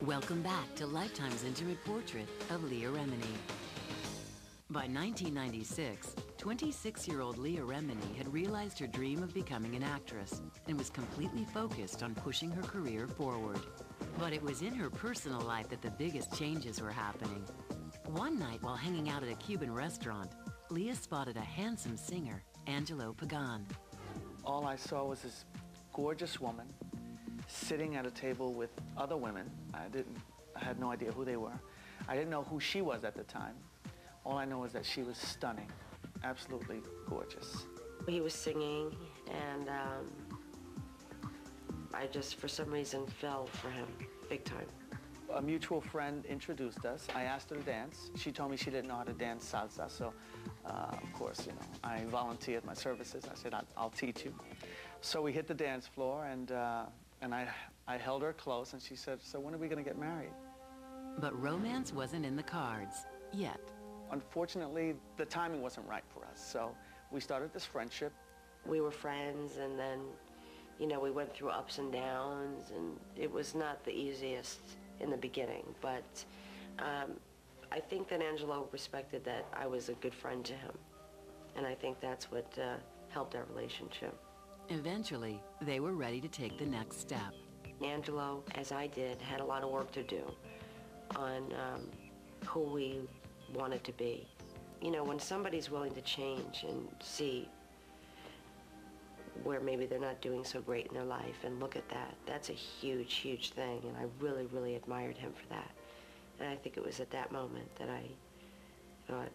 Welcome back to Lifetime's intimate portrait of Leah Remini. By 1996, 26-year-old Leah Remini had realized her dream of becoming an actress and was completely focused on pushing her career forward. But it was in her personal life that the biggest changes were happening. One night while hanging out at a Cuban restaurant, Leah spotted a handsome singer, Angelo Pagan. All I saw was this gorgeous woman sitting at a table with other women. I had no idea who they were. I didn't know who she was at the time. All I know is that she was stunning, absolutely gorgeous. He was singing, and I just, for some reason, fell for him big time. A mutual friend introduced us. I asked her to dance. She told me she didn't know how to dance salsa, so of course, you know, I volunteered my services. I said, I'll teach you. So we hit the dance floor, and I held her close, and she said, so when are we going to get married? But romance wasn't in the cards, yet. Unfortunately, the timing wasn't right for us, so we started this friendship. We were friends, and then, you know, we went through ups and downs, and it was not the easiest in the beginning, but I think that Angelo respected that I was a good friend to him, and I think that's what helped our relationship. Eventually, they were ready to take the next step. Angelo, as I did, had a lot of work to do on who we wanted to be. You know, when somebody's willing to change and see where maybe they're not doing so great in their life and look at that, that's a huge, huge thing, and I really, really admired him for that. And I think it was at that moment that I thought,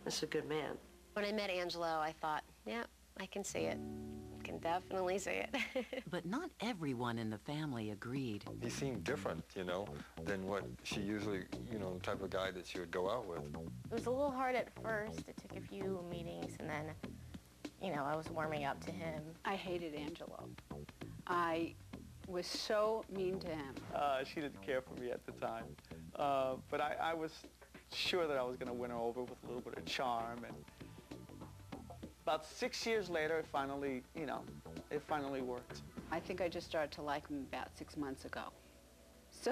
this is a good man. When I met Angelo, I thought, yeah, I can see it. I can definitely see it. But not everyone in the family agreed. He seemed different, you know, than what she usually, you know, the type of guy that she would go out with. It was a little hard at first. It took a few meetings, and then, you know, I was warming up to him. I hated Angelo. I was so mean to him. She didn't care for me at the time. But I was sure that I was going to win her over with a little bit of charm. And about 6 years later, it finally, you know, it finally worked. I think I just started to like him about 6 months ago. So.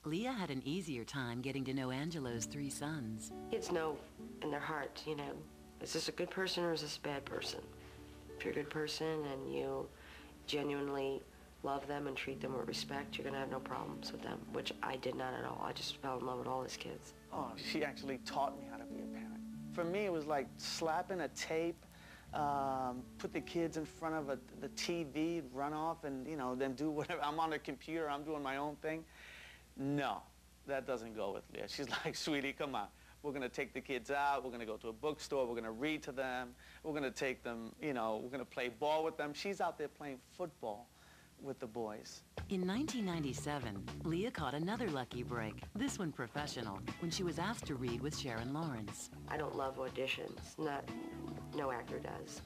Leah had an easier time getting to know Angelo's 3 sons. Kids know in their heart, you know, is this a good person or is this a bad person? If you're a good person and you genuinely love them and treat them with respect, you're going to have no problems with them, which I did not at all. I just fell in love with all his kids. Oh, she actually taught me how to be a parent. For me, it was like slapping a tape, put the kids in front of the TV, run off and, you know, then do whatever. I'm on the computer, I'm doing my own thing. No, that doesn't go with Leah. She's like, sweetie, come on. We're going to take the kids out. We're going to go to a bookstore. We're going to read to them. We're going to take them, you know, we're going to play ball with them. She's out there playing football with the boys. In 1997, Leah caught another lucky break, this one professional, when she was asked to read with Sharon Lawrence. I don't love auditions. No actor does.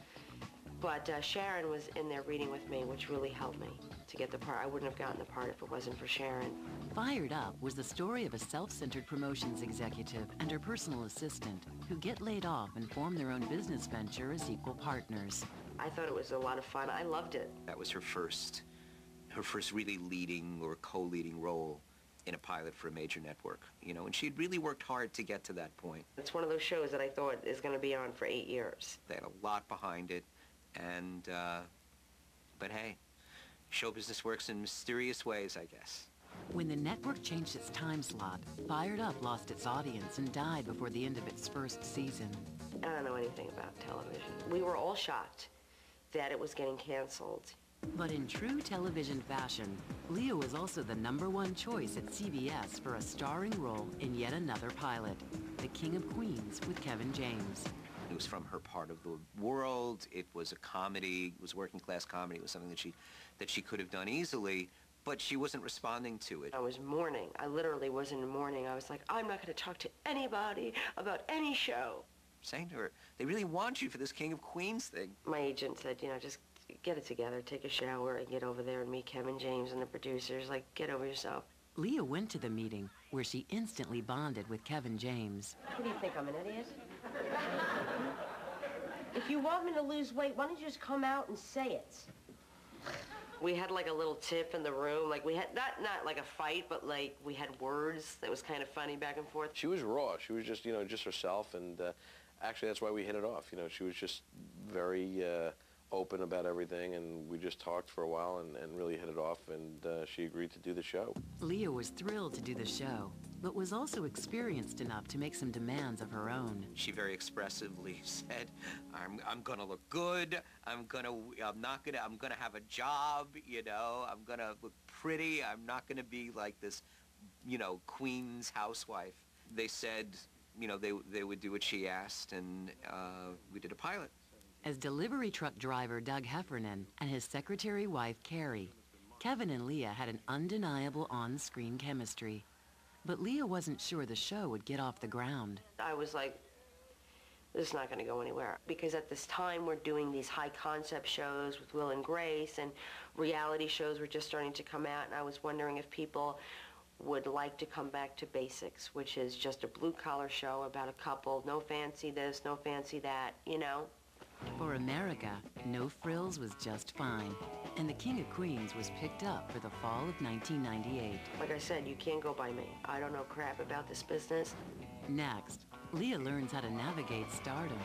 But Sharon was in there reading with me, which really helped me to get the part. I wouldn't have gotten the part if it wasn't for Sharon. Fired Up was the story of a self-centered promotions executive and her personal assistant who get laid off and form their own business venture as equal partners. I thought it was a lot of fun. I loved it. That was her first really leading or co-leading role in a pilot for a major network, you know, and she'd really worked hard to get to that point. It's one of those shows that I thought is going to be on for 8 years. They had a lot behind it, and, but hey, show business works in mysterious ways, I guess. When the network changed its time slot, Fired Up lost its audience and died before the end of its first season. I don't know anything about television. We were all shocked that it was getting canceled. But in true television fashion, Leah was also the #1 choice at CBS for a starring role in yet another pilot, The King of Queens with Kevin James. It was from her part of the world. It was a comedy. It was working class comedy. It was something that she could have done easily, but she wasn't responding to it. I was mourning. I literally was in mourning. I was like, I'm not going to talk to anybody about any show. Saying to her, they really want you for this King of Queens thing. My agent said, you know, just get it together, take a shower, and get over there and meet Kevin James and the producers. Like, get over yourself. Leah went to the meeting, where she instantly bonded with Kevin James. What do you think, I'm an idiot? If you want me to lose weight, why don't you just come out and say it? We had like a little tiff in the room. Like we had, not like a fight, but like we had words that was kind of funny back and forth. She was raw. She was just, just herself, and actually that's why we hit it off. She was just very open about everything, and we just talked for a while and really hit it off, and she agreed to do the show. Leah was thrilled to do the show, but was also experienced enough to make some demands of her own. She very expressively said, I'm gonna look good, I'm gonna have a job, I'm gonna look pretty, I'm not gonna be like this, Queen's housewife. They said, they would do what she asked, and we did a pilot. As delivery truck driver Doug Heffernan and his secretary wife Carrie, Kevin and Leah had an undeniable on-screen chemistry. But Leah wasn't sure the show would get off the ground. I was like, this is not going to go anywhere. Because at this time, we're doing these high-concept shows with Will and Grace, and reality shows were just starting to come out, and I was wondering if people would like to come back to basics, which is just a blue-collar show about a couple, no fancy this, no fancy that, For America, no frills was just fine, and The King of Queens was picked up for the fall of 1998. Like I said, you can't go by me. I don't know crap about this business. Next, Leah learns how to navigate stardom.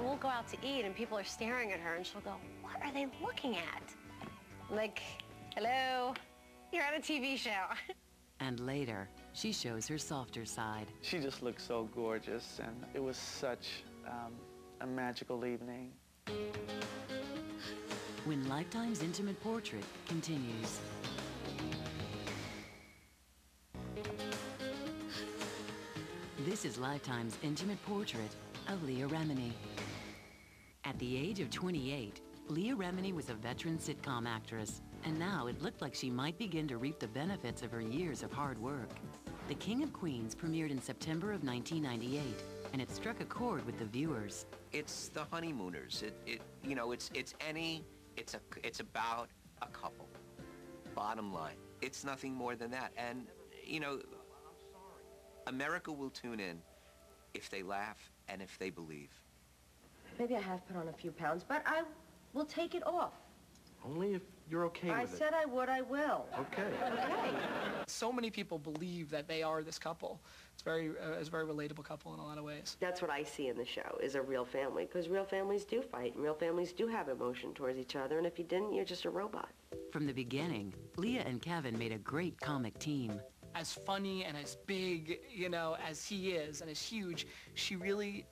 We'll go out to eat and people are staring at her and she'll go, what are they looking at? I'm like, hello, you're on a TV show. And later, she shows her softer side. She just looked so gorgeous, and it was such a magical evening. When Lifetime's Intimate Portrait continues. This is Lifetime's Intimate Portrait of Leah Remini. At the age of 28, Leah Remini was a veteran sitcom actress, and now it looked like she might begin to reap the benefits of her years of hard work. The King of Queens premiered in September of 1998, and it struck a chord with the viewers. It's the honeymooners. It's about a couple. Bottom line, it's nothing more than that. And America will tune in if they laugh and if they believe. Maybe I have put on a few pounds, but I will take it off. Only if you're okay with it. I said I would, I will. Okay. Okay. So many people believe that they are this couple. It's a very relatable couple in a lot of ways. That's what I see in the show, is a real family, because real families do fight, and real families do have emotion towards each other, and if you didn't, you're just a robot. From the beginning, Leah and Kevin made a great comic team. As funny and as big, as he is and as huge, she really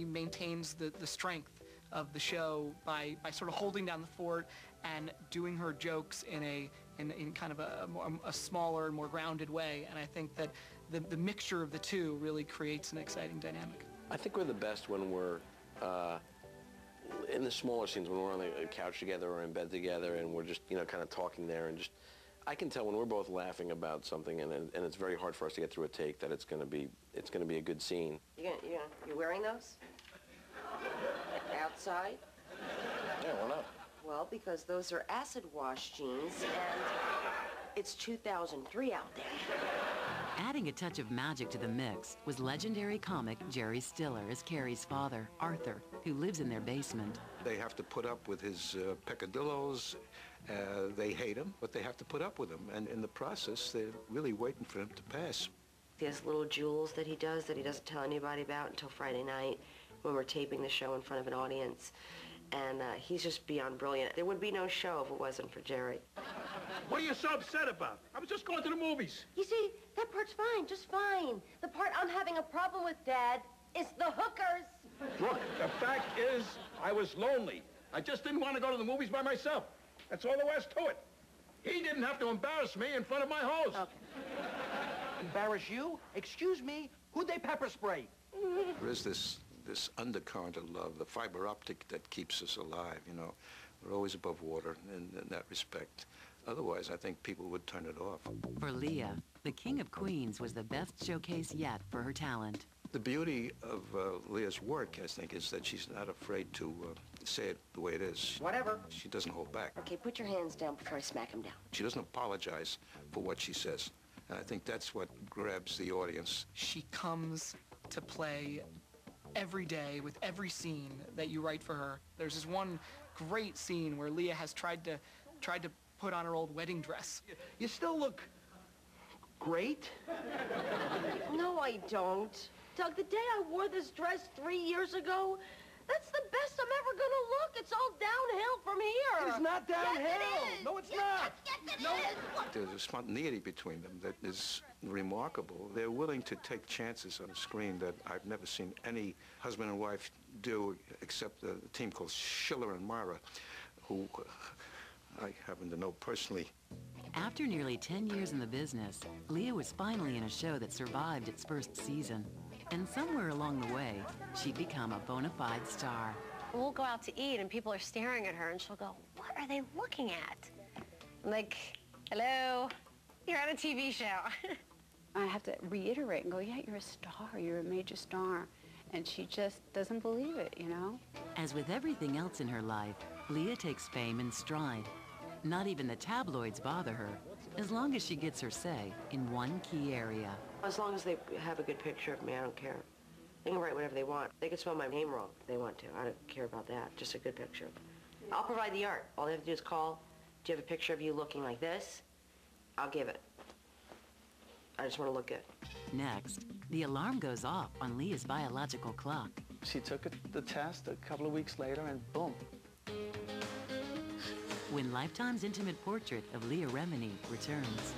maintains the strength of the show by sort of holding down the fort and doing her jokes in kind of a smaller and more grounded way. And I think that the mixture of the two really creates an exciting dynamic. I think we're the best when we're in the smaller scenes, when we're on the couch together or in bed together, and we're just kind of talking there, and just I can tell when we're both laughing about something, and it's very hard for us to get through a take, that it's going to be a good scene. You wearing those? Outside? Yeah, why not? Well, because those are acid wash jeans, and it's 2003 out there. Adding a touch of magic to the mix was legendary comic Jerry Stiller as Carrie's father, Arthur, who lives in their basement. They have to put up with his peccadillos. They hate him, but they have to put up with him. And in the process, they're really waiting for him to pass. He has little jewels that he does that he doesn't tell anybody about until Friday night when we're taping the show in front of an audience. And he's just beyond brilliant. There would be no show if it wasn't for Jerry. What are you so upset about? I was just going to the movies. You see, that part's fine, just fine. The part I'm having a problem with, Dad, is the hookers. Look, the fact is, I was lonely. I just didn't want to go to the movies by myself. That's all there was to it. He didn't have to embarrass me in front of my host. Okay. Embarrass you? Excuse me, who'd they pepper spray? There is this undercurrent of love, the fiber optic that keeps us alive, We're always above water in that respect. Otherwise, I think people would turn it off. For Leah, The King of Queens was the best showcase yet for her talent. The beauty of Leah's work, I think, is that she's not afraid to say it the way it is. Whatever. She doesn't hold back. Okay, put your hands down before I smack him down. She doesn't apologize for what she says. And I think that's what grabs the audience. She comes to play every day with every scene that you write for her. There's this one great scene where Leah has tried to tried to put on her old wedding dress. You still look great. No, I don't. Doug, the day I wore this dress 3 years ago, that's the best I'm ever gonna look. It's all downhill from here. It's not downhill. Yes, it is. No, it's not. Yes, No. it is. There's a spontaneity between them that is remarkable. They're willing to take chances on the screen that I've never seen any husband and wife do, except the team called Schiller and Myra, who I happen to know personally. After nearly 10 years in the business, Leah was finally in a show that survived its first season. And somewhere along the way, she'd become a bona fide star. We'll go out to eat and people are staring at her and she'll go, what are they looking at? I'm like, hello, you're on a TV show. I have to reiterate and go, yeah, you're a star, you're a major star. And she just doesn't believe it, you know? As with everything else in her life, Leah takes fame in stride. Not even the tabloids bother her, as long as she gets her say in one key area. As long as they have a good picture of me, I don't care. They can write whatever they want. They can spell my name wrong if they want to. I don't care about that. Just a good picture. I'll provide the art. All they have to do is call. Do you have a picture of you looking like this? I'll give it. I just want to look good. Next, the alarm goes off on Leah's biological clock. She took the test a couple of weeks later, and boom. When Lifetime's intimate portrait of Leah Remini returns.